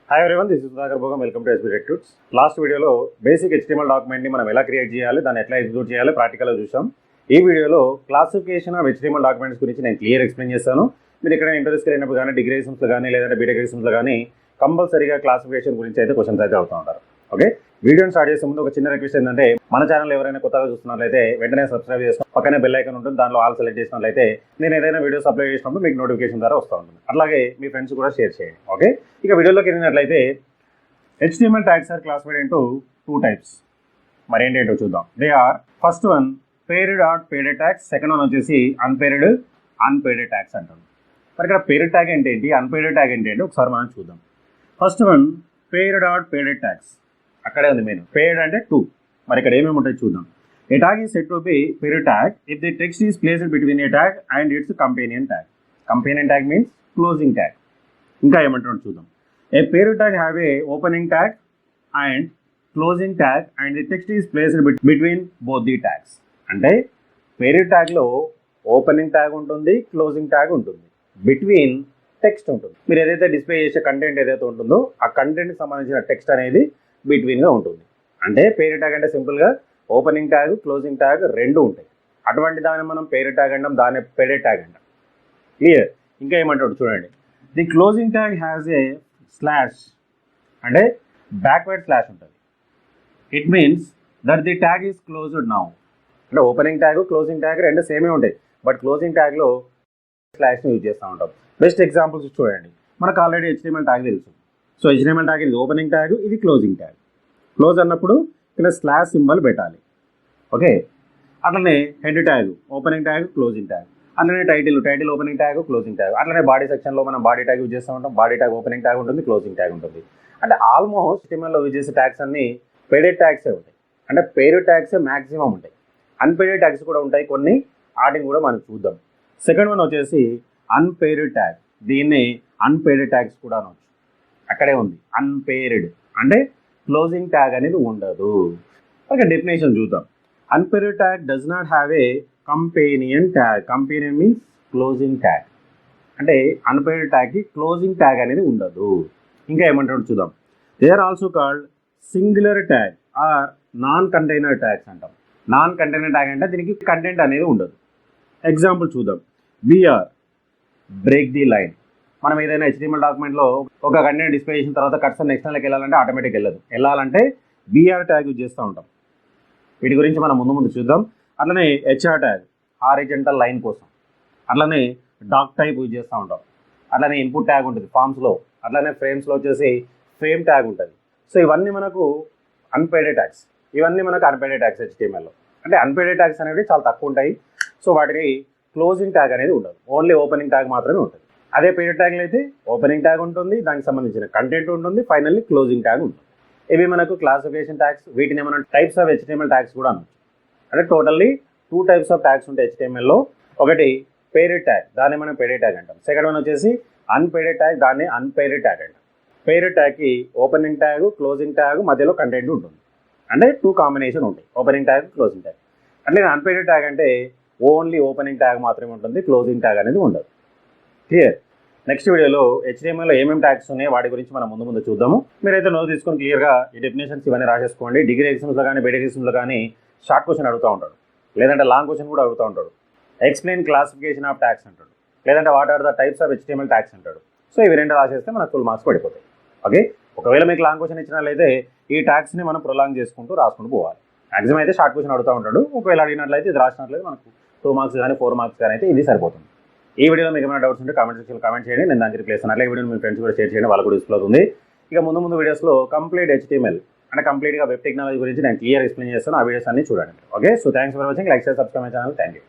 Hi everyone, this is Sudhakar Bhogam. Welcome to SB tech tuts. Last వీడియోలో basic HTML డాక్యుమెంట్ని మనం ఎలా క్రియేట్ చేయాలి, దాన్ని ఎట్లా ఎగ్జిక్యూట్ చేయాలి ప్రాక్టికల్గా చూసాం. ఈ వీడియోలో క్లాసిఫికేషన్ ఆఫ్ HTML డాక్యుమెంట్స్ గురించి నేను క్లియర్ ఎక్స్ప్లెయిన్ చేస్తాను. మీరు ఇక్కడ ఇంటర్వ్యూస్కి వెళ్ళినప్పుడు కానీ, డిగ్రీ ఎగ్జామ్స్లో కానీ, లేదంటే బీటెక్ ఎగ్జామ్స్లో కానీ కంపల్సరీగా క్లాసిఫికేషన్ గురించి అయితే క్వశ్చన్స్ అయితే అవుతూ ఉంటారు. ఓకే, వీడియోని స్టార్ట్ చేసే ముందు ఒక చిన్న రిక్వెస్ట్ ఏంటంటే, మన ఛానల్ ఎవరైనా కొత్తగా చూస్తున్నట్లయితే వెంటనే సబ్స్క్రైబ్ చేసుకుని పక్కనే బెల్ ఐకాన్ ఉంటుంది, దానిలో ఆల్ సెలెక్ట్ చేసినట్లయితే నేను ఏదైనా వీడియోస్ అప్లోడ్ చేసినప్పుడు మీకు నోటిఫికేషన్ ద్వారా వస్తూ ఉంటుంది. అలాగే మీ ఫ్రెండ్స్ కూడా షేర్ చేయండి. ఓకే, ఇక వీడియోలోకి వెళ్ళినట్లయితే HTML tags are classified into two types. మరి ఏంటో చూద్దాం. They are first one paired dot paid tags, second one వచ్చేసి అన్పేడ్ ట్యాగ్స్ అంటాం. మరి ఇక్కడ పేర్డ్ ట్యాగ్ ఏంటి, అన్పేడ్ ట్యాగ్ ఏంటి ఒకసారి మనం చూద్దాం. First one paired dot paid tags, అక్కడే ఉంది మెయిన్. పేడ్ అంటే 2. మరి ఇక్కడ ఏమేమి ఉంటాయి చూద్దాం. A tag is set to be paired tag if the text is placed between a tag and its companion tag. Companion tag means closing tag. ఇంకా ఏమంటాడు చూద్దాం. A paired tag have a opening tag and closing tag and the text is placed between both the tags. అంటే paired tag లో opening tag ఉంటుంది, closing tag ఉంటుంది, between text ఉంటుంది. మీరు ఏదైతే డిస్ప్లే చేసే కంటెంట్ ఏదైతే ఉంటుందో ఆ కంటెంట్కి సంబంధించిన టెక్స్ట్ అనేది బిట్వీన్గా ఉంటుంది. అంటే paired tag అంటే సింపుల్గా ఓపెనింగ్ ట్యాగ్, క్లోజింగ్ ట్యాగ్ రెండు ఉంటాయి. అటువంటి దాన్ని మనం paired tag అంటాం, దాన్ని పేర్డ్ ట్యాగ్ అంటాం. క్లియర్. ఇంకా ఏమంటాడు చూడండి. The closing tag has a slash, అంటే బ్యాక్వర్డ్ స్లాష్ ఉంటుంది. It means that the tag is closed now. అంటే ఓపెనింగ్ ట్యాగ్, క్లోజింగ్ ట్యాగ్ రెండు సేమే ఉంటాయి, బట్ క్లోజింగ్ ట్యాగ్లో స్లాష్ని యూజ్ చేస్తూ ఉంటాం. బెస్ట్ ఎగ్జాంపుల్స్ చూడండి. మనకు ఆల్రెడీ HTML ట్యాగ్ తెలుసు. సో HTML ట్యాగ్ ఇది ఓపెనింగ్ ట్యాగ్, ఇది క్లోజింగ్ ట్యాగ్. క్లోజ్ అన్నప్పుడు ఇక్కడ స్లాష్ సింబల్ పెట్టాలి. ఓకే, అట్లనే head tag, opening tag, closing tag. అట్లనే title opening tag, closing tag. అట్లనే బాడీ సెక్షన్లో మనం బాడీ ట్యాగ్ యూజ్ చేస్తూ ఉంటాం. బాడీ ట్యాగ్ ఓపెనింగ్ ట్యాగ్ ఉంటుంది, క్లోజింగ్ ట్యాగ్ ఉంటుంది. అంటే ఆల్మోస్ట్ HTMLలో యూజ్ చేసే ట్యాగ్స్ అన్ని పేర్డ్ ట్యాగ్సే ఉంటాయి. అంటే పేర్డ్ ట్యాగ్సే మ్యాక్సిమం ఉంటాయి. అన్పేర్డ్ ట్యాగ్స్ కూడా ఉంటాయి కొన్ని, వాటిని కూడా మనం చూద్దాం. సెకండ్ వన్ వచ్చేసి అన్పేర్డ్ ట్యాగ్. దీన్ని అన్పేర్డ్ ట్యాగ్స్ కూడా అనవచ్చు. అక్కడే ఉంది అన్పేర్డ్, అంటే క్లోజింగ్ ట్యాగ్ అనేది ఉండదు. ఓకే, డెఫినేషన్ చూద్దాం. Unpaired tag does not have a companion tag. Companion means closing tag. అంటే అన్పేర్డ్ ట్యాగ్కి క్లోజింగ్ ట్యాగ్ అనేది ఉండదు. ఇంకా ఏమంటాడు చూద్దాం. They are also called singular tag or non container tags అంటాం. నాన్ కంటైనర్ ట్యాగ్ అంటే దీనికి కంటెంట్ అనేది ఉండదు. ఎగ్జాంపుల్ చూద్దాం. BR break the line. మనం ఏదైనా HTML డాక్యుమెంట్లో ఒక కంటెంట్ డిస్ప్లే చేసిన తర్వాత కర్సర్ నెక్స్ట్ లైన్కి వెళ్ళాలంటే ఆటోమేటిక్ వెళ్ళాలంటే బిఆర్ ట్యాగ్ యూజ్ చేస్తూ ఉంటాం. వీటి గురించి మనం ముందు చూద్దాం. అట్లనే HR ట్యాగ్ హారిజంటల్ లైన్ కోసం. అట్లనే డాక్ టైప్ యూజ్ చేస్తూ ఉంటాం. అట్లనే ఇన్పుట్ ట్యాగ్ ఉంటుంది ఫామ్స్లో. అట్లనే ఫ్రేమ్స్లో వచ్చేసి ఫ్రేమ్ ట్యాగ్ ఉంటుంది. సో ఇవన్నీ మనకు అన్పేర్డ్ ట్యాగ్స్. ఇవన్నీ మనకు అన్పేర్డ్ ట్యాగ్స్ HTMLలో. అంటే అన్పేర్డ్ ట్యాగ్స్ అనేవి చాలా తక్కువ ఉంటాయి. సో వాటికి క్లోజింగ్ ట్యాగ్ అనేది ఉండదు, ఓన్లీ ఓపెనింగ్ ట్యాగ్ మాత్రమే ఉంటుంది. అదే పేర్డ్ ట్యాగ్లో అయితే ఓపెనింగ్ ట్యాగ్ ఉంటుంది, దానికి సంబంధించిన కంటెంట్ ఉంటుంది, ఫైనల్లీ క్లోజింగ్ ట్యాగ్ ఉంటుంది. ఇవి మనకు క్లాసిఫికేషన్ ట్యాగ్స్. వీటిని మనం టైప్స్ ఆఫ్ HTML ట్యాగ్స్ కూడా అనొచ్చు. అంటే టోటల్లీ 2 టైప్స్ ఆఫ్ ట్యాగ్స్ ఉంటాయి HTMLలో. ఒకటి పేర్డ్ ట్యాగ్, దాన్ని మనం పేర్డ్ ట్యాగ్ అంటాం. సెకండ్ వన్ వచ్చేసి అన్పేర్డ్ ట్యాగ్, దాన్ని అన్పేర్డ్ ట్యాగ్ అంటాం. పేర్డ్ ట్యాగ్కి ఓపెనింగ్ ట్యాగ్, క్లోజింగ్ ట్యాగ్, మధ్యలో కంటెంట్ ఉంటుంది. అంటే 2 కాంబినేషన్ ఉంటాయి, ఓపెనింగ్ ట్యాగ్, క్లోజింగ్ ట్యాగ్. అంటే అన్పేర్డ్ ట్యాగ్ అంటే ఓన్లీ ఓపెనింగ్ ట్యాగ్ మాత్రమే ఉంటుంది, క్లోజింగ్ ట్యాగ్ అనేది ఉండదు. క్లియర్. నెక్స్ట్ వీడియోలో HTMLలో ఏమేమి ట్యాగ్స్ ఉన్నాయో వాటి గురించి మనం ముందు చూద్దాము. మీరైతే నోట్ తీసుకొని క్లియర్గా ఈ డెఫినేషన్స్ ఇవన్నీ రాసేసుకోండి. డిగ్రీ ఎగ్జామ్స్లో కానీ, బీటెక్ ఎగ్జామ్స్లో కానీ షార్ట్ క్వశ్చన్ అడుగుతూ ఉంటాడు, లేదంటే లాంగ్ క్వశ్చన్ కూడా అడుగుతూ ఉంటాడు. ఎక్స్ప్లెయిన్ క్లాసిఫికేషన్ ఆఫ్ ట్యాగ్స్ అంటాడు, లేదంటే what are the types of HTML tags అంటాడు. సో ఇవి రెండు రాసేస్తే మనకు ఫుల్ మార్క్స్ పడిపోతాయి. ఓకే, ఒకవేళ మీకు లాంగ్ క్వశ్చన్ ఇచ్చినట్లయితే ఈ ట్యాగ్స్ని మనం ప్రొలాంగ్ చేసుకుంటూ రాసుకుంటూ పోవాలి. మ్యాక్సిమం అయితే షార్ట్ క్వశ్చన్ అడుగుతూ ఉంటాడు. ఒకవేళ అడిగినట్లయితే ఇది రాసినట్లయితే మనకు 2 మార్క్స్ కానీ 4 మార్క్స్ కానీ అయితే ఇది సరిపోతుంది. ఈ వీడియోలో మీకు ఏమైనా డౌట్స్ ఉంటే కామెంట్ సెక్షన్లో కామెంట్ చేయండి, నేను దానికి రిప్లై చేస్తాను. అట్లా ఈ వీడియోని మీ ఫ్రెండ్స్ కూడా షేర్ చేయండి, వాళ్ళు కూడా యూస్ఫుల్ అవుతుంది. ఇక ముందు వీడియోస్లో కంప్లీట్ HTML అంటే కంప్లీట్గా వెబ్ టెక్నాలజీ గురించి నేను క్లియర్ ఎక్స్ప్లెయిన్ చేస్తాను. ఆ వీడియోస్ అన్ని చూడండి. Okay, so thanks for watching. Like, share, subscribe my channel. Thank you.